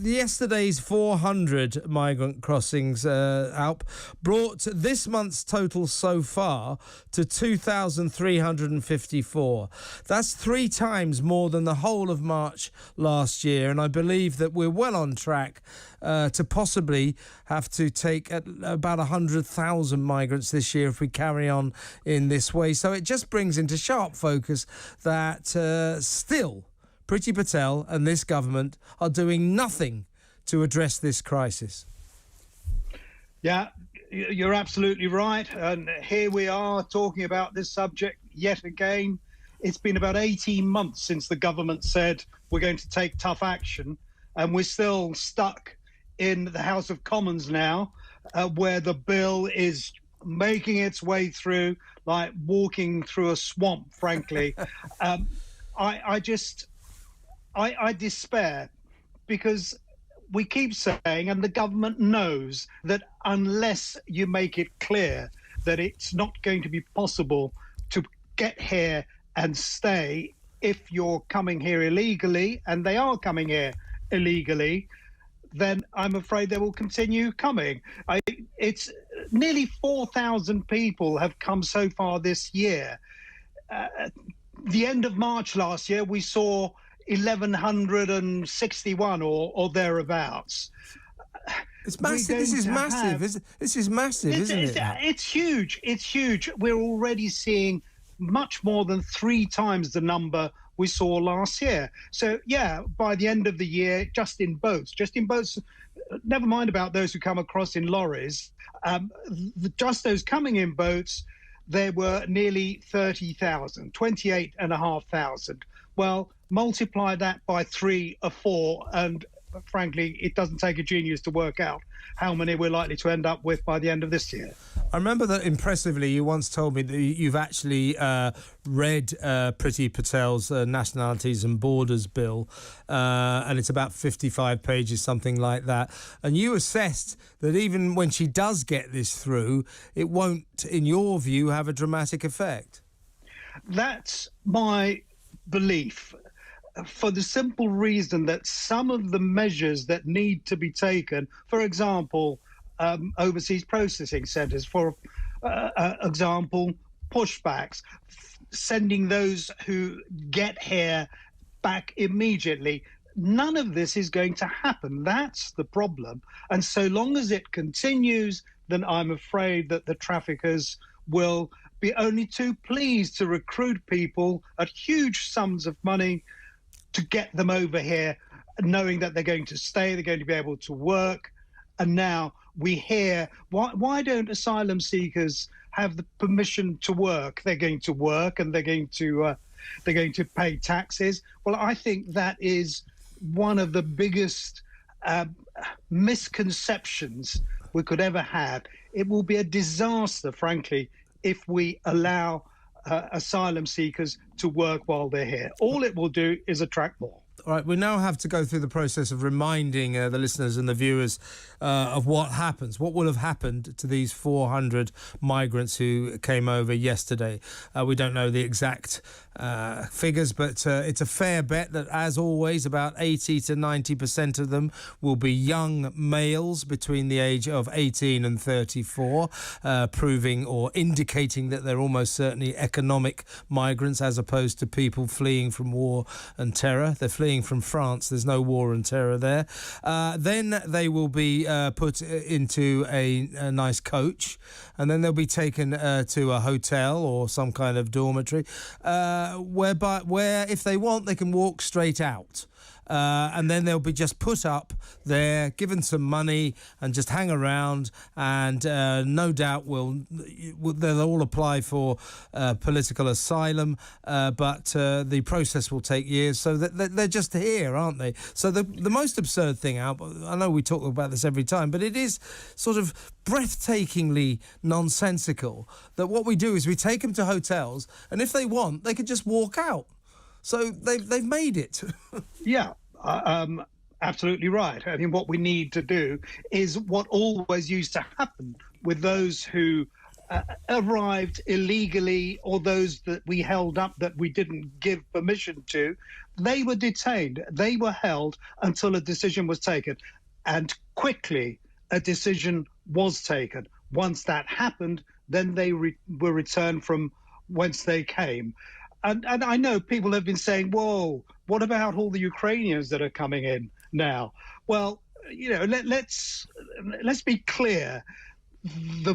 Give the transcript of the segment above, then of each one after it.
Yesterday's 400 migrant crossings, Alp, brought this month's total so far to 2,354. That's 3 times more than the whole of March last year, and I believe that we're well on track to possibly have to take about 100,000 migrants this year if we carry on in this way. So it just brings into sharp focus that still Priti Patel and this government are doing nothing to address this crisis. Yeah, you're absolutely right. And here we are talking about this subject yet again. It's been about 18 months since the government said we're going to take tough action, and we're still stuck in the House of Commons now, where the bill is making its way through like walking through a swamp, frankly. I despair, because we keep saying, and the government knows, that unless you make it clear that it's not going to be possible to get here and stay if you're coming here illegally, and they are coming here illegally, then I'm afraid they will continue coming. It's nearly 4,000 people have come so far this year. The end of March last year, we saw 1,161 or thereabouts. It's massive. This is massive, isn't it? It's huge. It's huge. We're already seeing much more than 3 times the number we saw last year. So, yeah, by the end of the year, just in boats, never mind about those who come across in lorries, just those coming in boats, there were nearly 30,000, 28,500. Well, multiply that by 3 or 4, and frankly, it doesn't take a genius to work out how many we're likely to end up with by the end of this year. I remember that impressively you once told me that you've actually read Priti Patel's Nationalities and Borders Bill, and it's about 55 pages, something like that. And you assessed that even when she does get this through, it won't, in your view, have a dramatic effect. That's my belief, for the simple reason that some of the measures that need to be taken, for example, overseas processing centres, for example, pushbacks, sending those who get here back immediately, none of this is going to happen. That's the problem. And so long as it continues, then I'm afraid that the traffickers will be only too pleased to recruit people at huge sums of money to get them over here, knowing that they're going to stay, they're going to be able to work. And now we hear, why don't asylum seekers have the permission to work? They're going to work and they're going to pay taxes. Well, I think that is one of the biggest misconceptions we could ever have. It will be a disaster, frankly, if we allow asylum seekers to work while they're here. All it will do is attract more. All right, we now have to go through the process of reminding the listeners and the viewers of what happens. What will have happened to these 400 migrants who came over yesterday? We don't know the exact figures, but it's a fair bet that, as always, about 80 to 90% of them will be young males between the age of 18 and 34, proving or indicating that they're almost certainly economic migrants as opposed to people fleeing from war and terror. They're fleeing from France. There's no war and terror there. Then they will be put into a nice coach, and then they'll be taken to a hotel or some kind of dormitory, where if they want, they can walk straight out. And then they'll be just put up there, given some money, and just hang around. And no doubt they'll all apply for political asylum, but the process will take years. So they're just here, aren't they? So the most absurd thing, Alp, I know we talk about this every time, but it is sort of breathtakingly nonsensical that what we do is we take them to hotels, and if they want, they could just walk out. So they've made it. Yeah, absolutely right. I mean, what we need to do is what always used to happen with those who arrived illegally, or those that we held up that we didn't give permission to, they were detained. They were held until a decision was taken. And quickly, a decision was taken. Once that happened, then they were returned from whence they came. And I know people have been saying, whoa, what about all the Ukrainians that are coming in now? Well, let's be clear. The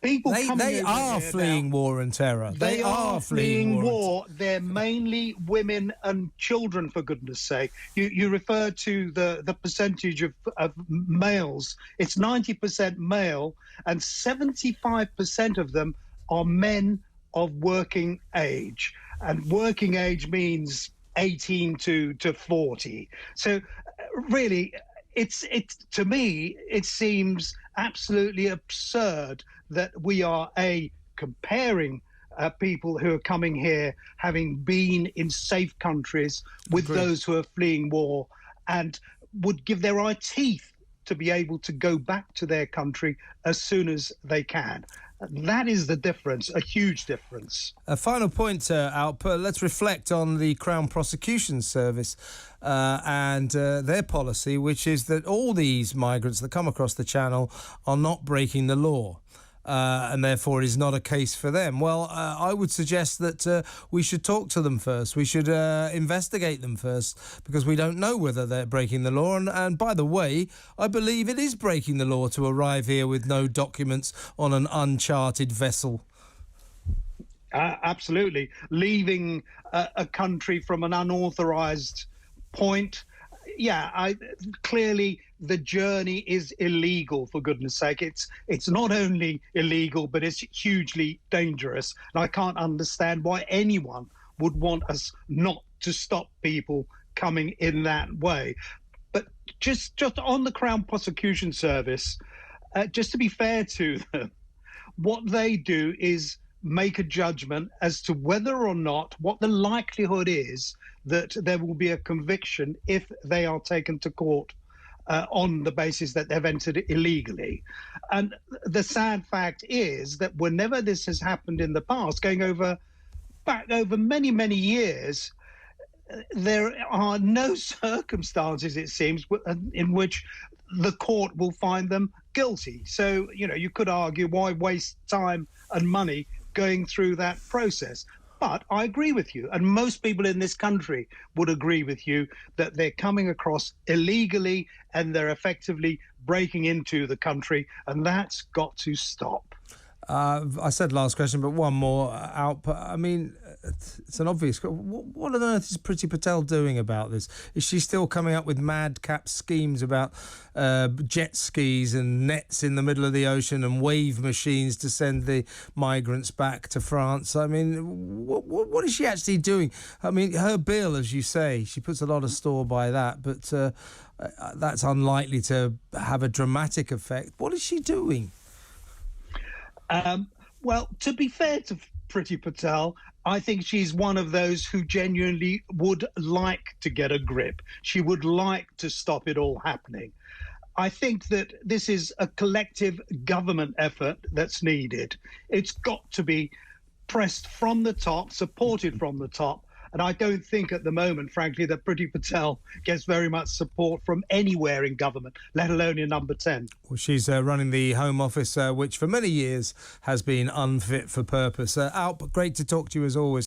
people they are fleeing war and terror. They are fleeing war. They're mainly women and children, for goodness sake. You refer to the percentage of males. It's 90% male, and 75% of them are men of working age. And working age means 18 to 40. So really, it's to me, it seems absolutely absurd that we are comparing people who are coming here having been in safe countries with those who are fleeing war, and would give their eye teeth to be able to go back to their country as soon as they can. That is the difference, a huge difference. A final point, Alp. Let's reflect on the Crown Prosecution Service and their policy, which is that all these migrants that come across the Channel are not breaking the law. And therefore it is not a case for them. Well, I would suggest that we should talk to them first. We should investigate them first, because we don't know whether they're breaking the law. And by the way, I believe it is breaking the law to arrive here with no documents on an uncharted vessel. Absolutely. Leaving a country from an unauthorized point. Yeah, clearly the journey is illegal, for goodness sake. It's not only illegal, but it's hugely dangerous. And I can't understand why anyone would want us not to stop people coming in that way. But just on the Crown Prosecution Service, just to be fair to them, what they do is make a judgment as to whether or not, what the likelihood is that there will be a conviction if they are taken to court on the basis that they've entered illegally. And the sad fact is that whenever this has happened in the past, back over many, many years, there are no circumstances, it seems, in which the court will find them guilty. So, you could argue, why waste time and money going through that process? But I agree with you, and most people in this country would agree with you, that they're coming across illegally and they're effectively breaking into the country, and that's got to stop. I said last question, but one more, Alp. I mean, it's an obvious. What on earth is Priti Patel doing about this? Is she still coming up with madcap schemes about jet skis and nets in the middle of the ocean and wave machines to send the migrants back to France? I mean, what is she actually doing? I mean, her bill, as you say, she puts a lot of store by that, but that's unlikely to have a dramatic effect. What is she doing? Well, to be fair to Priti Patel, I think she's one of those who genuinely would like to get a grip. She would like to stop it all happening. I think that this is a collective government effort that's needed. It's got to be pressed from the top, supported from the top. And I don't think at the moment, frankly, that Priti Patel gets very much support from anywhere in government, let alone in number 10. Well, she's running the Home Office, which for many years has been unfit for purpose. Alp, great to talk to you as always.